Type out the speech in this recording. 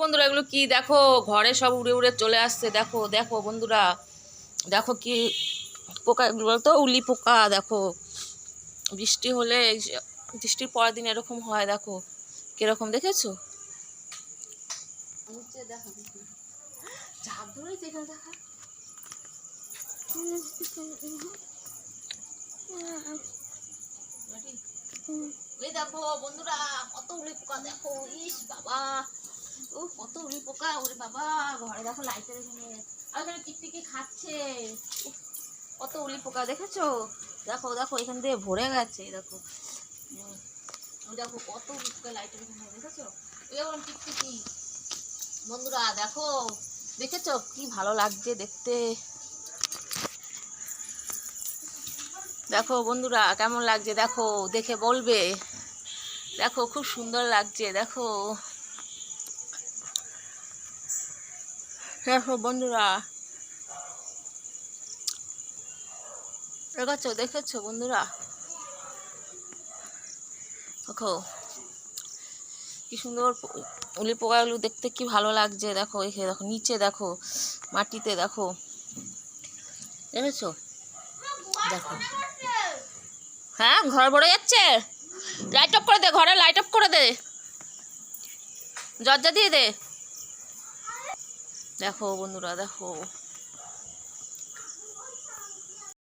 বন্ধুরা এগুলো কি দেখো, ঘরে সব উড়ে উড়ে চলে আসছে। দেখো দেখো বন্ধুরা, দেখো কি পোকা, এগুলো তো উলি পোকা। দেখো বৃষ্টি হলে বৃষ্টির পরের দিন এরকম হয়। দেখো কিরকম, দেখেছো? দেখো ঝাঁপ ধরেছে এখানে, দেখা দেখো বন্ধুরা কত উলি পোকা। দেখো ইস বাবা, ও কত উলি পোকা, ওরে বাবা। ঘরে দেখো লাইটের এখানে, আর এখানে টিকটিকি খাচ্ছে। কত উলি পোকা দেখেছো? দেখো দেখো এখান দিয়ে ভরে গেছে। দেখো দেখো কত উলি পোকা লাইটের এখানে, দেখেছো? এরকম টিকটিকি। বন্ধুরা দেখো, দেখেছো কি ভালো লাগছে দেখতে। দেখো বন্ধুরা কেমন লাগছে, দেখো দেখে বলবে। দেখো খুব সুন্দর লাগছে। দেখো দেখো বন্ধুরা, দেখেছো দেখেছো বন্ধুরা? দেখো কি সুন্দর উলি পোকাগুলো দেখতে, কি ভালো লাগছে। দেখো এখানে দেখো, নিচে দেখো মাটিতে, দেখো দেখেছো? দেখো হ্যাঁ, ঘর ভরে যাচ্ছে। লাইট অফ করে দে, ঘরে লাইট অফ করে দে, দরজা দিয়ে দে। দেখো বন্ধুরা দেখো।